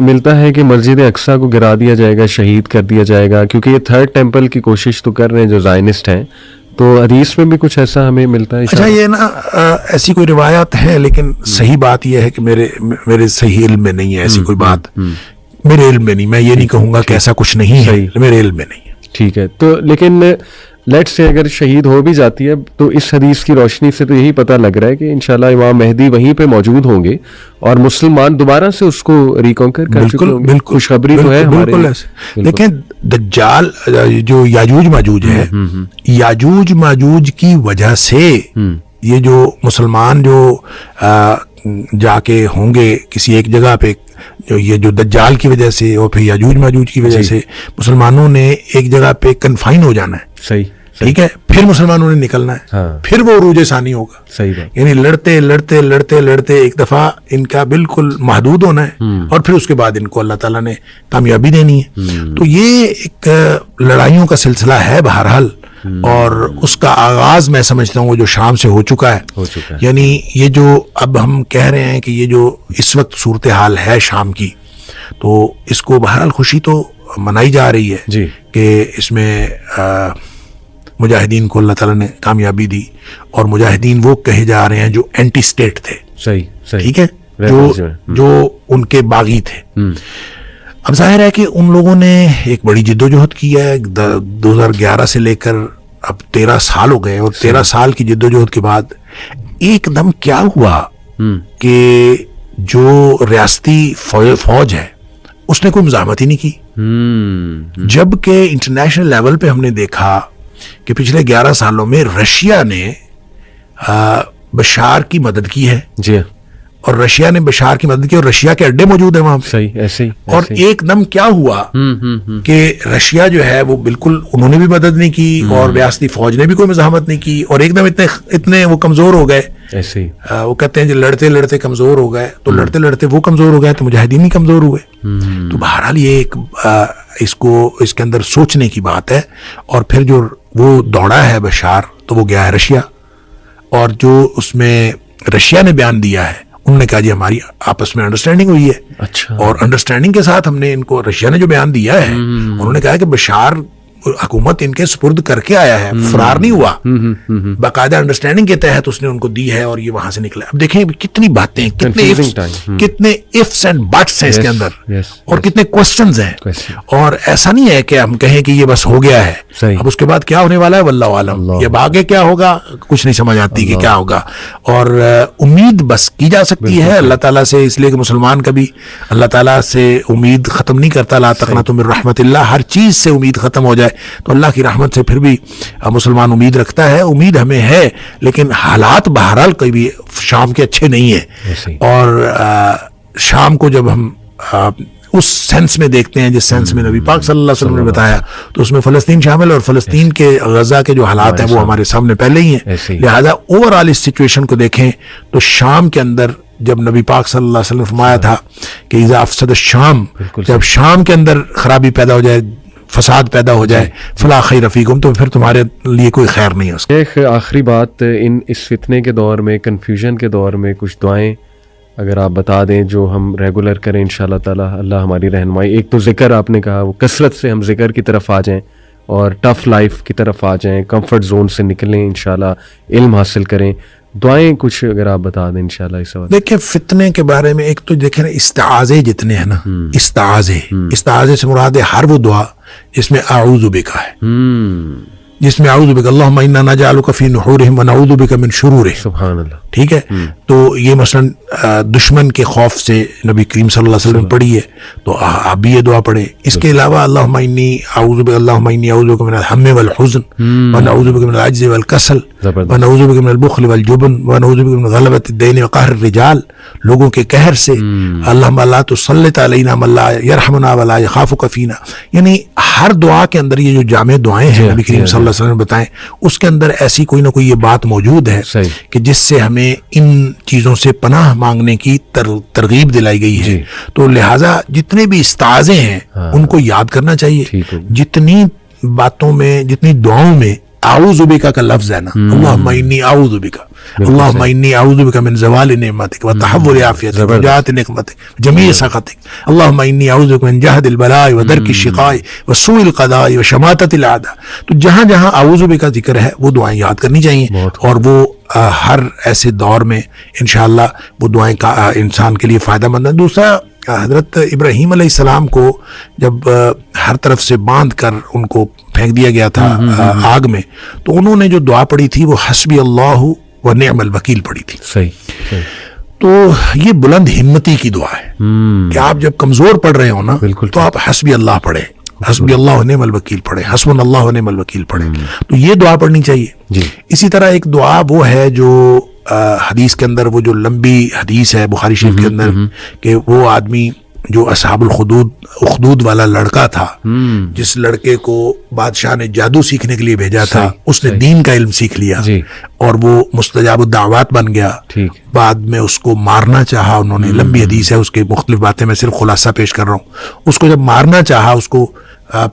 ملتا ہے کہ مسجد اقصیٰ کو گرا دیا جائے گا, شہید کر دیا جائے گا, کیونکہ یہ تھرڈ ٹیمپل کی کوشش تو کر رہے ہیں جو زائنسٹ ہیں, تو حدیث میں بھی کچھ ایسا ہمیں ملتا ہے. اچھا یہ نا ایسی کوئی روایات ہے, لیکن صحیح بات یہ ہے کہ میرے صحیح علم میں نہیں ہے ایسی کوئی بات, میرے علم میں نہیں, میں یہ نہیں کہوں گا کہ ایسا کچھ نہیں ہے, میرے علم میں نہیں ہے. ٹھیک ہے, تو لیکن لیٹ سے اگر شہید ہو بھی جاتی ہے تو اس حدیث کی روشنی سے تو یہی پتہ لگ رہا ہے کہ انشاءاللہ امام مہدی وہیں پہ موجود ہوں گے اور مسلمان دوبارہ سے اس کو ریکانکر کر چکے ہوں گے. خوشخبری تو ہے ہمارے لیے. لیکن دجال جو یاجوج ماجوج ہے, یاجوج ماجوج کی وجہ سے یہ جو مسلمان جو جا کے ہوں گے کسی ایک جگہ پہ, یہ جو دجال کی وجہ سے اور پھر یاجوج ماجوج کی وجہ سے مسلمانوں نے ایک جگہ پہ کنفائن ہو جانا ہے. صحیح, ٹھیک ہے, پھر مسلمانوں نے نکلنا ہے, پھر وہ عروج ثانی ہوگا. صحیح بات. یعنی لڑتے لڑتے لڑتے لڑتے ایک دفعہ ان کا بالکل محدود ہونا ہے, اور پھر اس کے بعد ان کو اللہ تعالیٰ نے کامیابی دینی ہے. تو یہ ایک لڑائیوں کا سلسلہ ہے بہرحال, اور اس کا آغاز میں سمجھتا ہوں وہ جو شام سے ہو چکا ہے. یعنی یہ جو اب ہم کہہ رہے ہیں کہ یہ جو اس وقت صورتحال ہے شام کی, تو اس کو بہرحال خوشی تو منائی جا رہی ہے کہ اس میں مجاہدین کو اللہ تعالیٰ نے کامیابی دی, اور مجاہدین وہ کہے جا رہے ہیں جو اینٹی سٹیٹ تھے. صحیح, ٹھیک ہے, جو ان کے باغی تھے. اب ظاہر ہے کہ ان لوگوں نے ایک بڑی جدوجہد کی ہے 2011 سے لے کر اب 13 سال ہو گئے, اور 13 سال کی جدوجہد کے بعد ایک دم کیا ہوا کہ جو ریاستی فوج ہے اس نے کوئی مزاحمت ہی نہیں کی, جبکہ انٹرنیشنل لیول پہ ہم نے دیکھا کہ پچھلے 11 سالوں میں رشیا نے بشار کی مدد کی ہے. جی, اور رشیا نے بشار کی مدد کی, اور رشیا کے اڈے موجود ہیں وہاں پہ. صحیح, ایسے ہی. اور ایک دم کیا ہوا کہ رشیا جو ہے وہ بالکل انہوں نے بھی مدد نہیں کی, اور ریاستی فوج نے بھی کوئی مزاحمت نہیں کی, اور ایک دم اتنے وہ کمزور ہو گئے. ایسے ہی وہ کہتے ہیں جو لڑتے لڑتے کمزور ہو گئے, تو لڑتے لڑتے وہ کمزور ہو گئے تو مجاہدین ہی کمزور ہوئے. تو بہرحال یہ ایک اس کے اندر سوچنے کی بات ہے. اور پھر جو وہ دوڑا ہے بشار, تو وہ گیا ہے رشیا, اور جو اس میں رشیا نے بیان دیا ہے, انہوں نے کہا جی ہماری آپس میں انڈرسٹینڈنگ ہوئی ہے. اچھا, اور انڈرسٹینڈنگ کے ساتھ ہم نے ان کو, رشیا نے جو بیان دیا ہے, انہوں نے کہا کہ بشار حکومت ان کے سپرد کر کے آیا ہے, فرار نہیں ہوا, باقاعدہ انڈرسٹینڈنگ کے تحت اس نے ان کو دی ہے, اور یہ وہاں سے نکلا. اب دیکھیں کتنی باتیں, کتنے ifs and buts ہیں اس کے اندر, اور کتنے questions ہیں, اور ایسا نہیں ہے کہ ہم کہیں کہ یہ بس ہو گیا ہے, اب اس کے بعد کیا ہونے والا ہے واللہ عالم, یہ آگے کیا ہوگا کچھ نہیں سمجھ آتی کہ کیا ہوگا. اور امید بس کی جا سکتی ہے اللہ تعالیٰ سے, اس لیے کہ مسلمان کبھی اللہ تعالیٰ سے امید ختم نہیں کرتا. لا تقنطوا من رحمت اللہ, ہر چیز سے امید ختم ہو جائے تو اللہ کی رحمت سے پھر بھی مسلمان امید رکھتا ہے. امید ہمیں ہے, لیکن حالات بہرحال کوئی بھی شام کے اچھے نہیں ہیں. اور شام کو جب ہم اس سینس میں دیکھتے ہیں جس سینس میں نبی پاک صلی اللہ علیہ وسلم نے بتایا, تو اس میں فلسطین شامل ہے, اور فلسطین کے غزہ کے جو حالات ہیں وہ ہمارے سامنے پہلے ہی ہیں. لہذا اوور آل اس سچویشن کو دیکھیں تو شام کے اندر جب نبی پاک صلی اللہ علیہ وسلم فرمایا تھا کہ اذا افسد الشام, جب شام کے اندر خرابی پیدا ہو جائے, فساد پیدا ہو جائے, فلا خیر فیکم, تو پھر تمہارے لیے کوئی خیر نہیں ہے اس کا. ایک آخری بات, اس فتنے کے دور میں, کنفیوژن کے دور میں کچھ دعائیں اگر آپ بتا دیں جو ہم ریگولر کریں انشاءاللہ تعالی, اللہ ہماری رہنمائی. ایک تو ذکر آپ نے کہا, وہ کثرت سے ہم ذکر کی طرف آ جائیں اور ٹف لائف کی طرف آ جائیں, کمفرٹ زون سے نکلیں, انشاءاللہ علم حاصل کریں. دعائیں کچھ اگر آپ بتا دیں انشاءاللہ اس وقت. دیکھیں فتنے کے بارے میں ایک تو دیکھیں نا, استعاذے جتنے ہیں نا, استعاذے سے مراد ہے ہر وہ دعا جس میں اعوذ بک ہے, جس میں اعوذ بک اللہم انا نجعلک فی نحورہم ونعوذ بک من شرورہم. سبحان اللہ. ٹھیک ہے, تو یہ مثلا دشمن کے خوف سے نبی کریم صلی اللہ علیہ وسلم پڑھی ہے, تو آپ بھی یہ دعا پڑھیں. اس کے علاوہ اللہم انی اعوذ بک من الہم والحزن ونعوذ بک من العجز والکسل ونعوذ بک من البخل والجبن ونعوذ بک من غلبۃ الدین وقہر الرجال, لوگوں کے قہر سے. اللہم لا تسلط علینا من لا یرحمنا ولا یخافک فینا. یعنی ہر دعا کے اندر یہ جو جامع دعائیں ہیں نبی کریم صلی اللہ علیہ وسلم نے بتائیں, اس کے اندر ایسی کوئی نہ کوئی یہ بات موجود ہے کہ جس سے ہمیں ان چیزوں سے پناہ مانگنے کی ترغیب دلائی گئی ہے. تو لہٰذا جتنے بھی استعاذے ہیں ان کو یاد کرنا چاہیے. جتنی باتوں میں, جتنی دعاؤں میں اعوذ بک کا لفظ ہے نا, اللہم انی اعوذ بک, اللہم انی اعوذ بک من زوال نعمتک و تحول عافیتک و جاعت نقمتک جمیع سخطک اللہم انی اعوذ بک من جہد البلاء و درک الشقاء و سوء القضاء و شماتت الاعداء. تو جہاں جہاں اعوذ بک کا ذکر ہے وہ دعائیں یاد کرنی چاہیے، اور وہ ہر ایسے دور میں انشاءاللہ وہ دعائیں انسان کے لیے فائدہ مند ہیں. دوسرا، حضرت ابراہیم علیہ السلام کو جب ہر طرف سے باندھ کر ان کو پھینک دیا گیا تھا آگ میں، تو انہوں نے جو دعا پڑھی تھی وہ حسبی اللہ و نعم الوکیل پڑھی تھی. صحیح. تو یہ بلند ہمتی کی دعا ہے کہ آپ جب کمزور پڑھ رہے ہو نا تو آپ حسبی اللہ پڑھیں، حسبی اللہ و نعم الوکیل پڑھیں، حسبنا اللہ و نعم الوکیل پڑھیں. تو یہ دعا پڑھنی چاہیے. اسی طرح ایک دعا وہ ہے جو حدیث کے اندر، وہ جو لمبی حدیث ہے بخاری شریف کے اندر، کہ وہ آدمی جو اصحاب اخدود والا لڑکا تھا، جس لڑکے کو بادشاہ نے جادو سیکھنے کے لیے بھیجا تھا، اس نے دین کا علم سیکھ لیا اور وہ مستجاب الدعوات بن گیا. بعد میں اس کو مارنا چاہا انہوں نے، لمبی حدیث ہے اس کے مختلف باتیں، میں صرف خلاصہ پیش کر رہا ہوں. اس کو جب مارنا چاہا، اس کو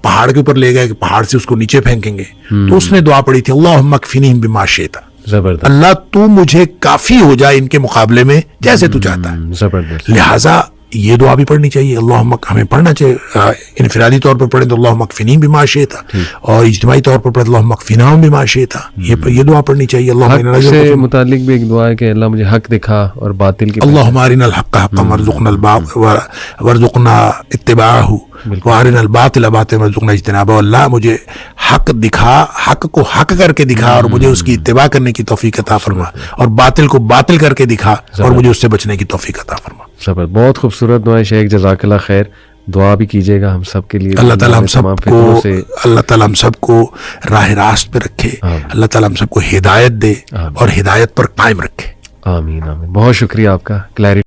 پہاڑ کے اوپر لے گئے کہ پہاڑ سے اس کو نیچے پھینکیں گے، تو اس نے دعا پڑھی تھی اللہم اکفنیہم بما شئت. اللہ تو مجھے کافی ہو جائے ان کے مقابلے میں جیسے تو چاہتا ہے. زبردست. لہٰذا یہ دعا بھی پڑھنی چاہیے. اللہم ہمیں پڑھنا چاہیے، انفرادی طور پر پڑھیں تو اللہم اکفنیہم بما شئت، اور اجتماعی طور پر پڑھیں اللہم اکفناہم بما شئت. یہ دعا پڑھنی چاہیے. حق سے متعلق بھی ایک دعا ہے کہ اللہ مجھے حق دکھا اور باطل کی اللہم ارنا الحق حقا وارزقنا اتباعہ وارنا الباطل باطلا وارزقنا اجتنابہ. اللہ مجھے حق دکھا، حق کو حق کر کے دکھا اور مجھے اس کی اتباع کرنے کی توفیق عطا فرما، اور باطل کو باطل کر کے دکھا اور مجھے اس سے بچنے کی توفیق عطا فرما. زبر. بہت خوبصورت دعا شیخ، جزاک اللہ خیر. دعا بھی کیجیے گا ہم سب کے لیے. اللہ تعالیٰ ہم سب کو راہ راست پہ رکھے. اللہ تعالیٰ ہم سب کو ہدایت دے اور ہدایت پر قائم رکھے. آمین آمین. بہت شکریہ آپ کا کلیئرٹی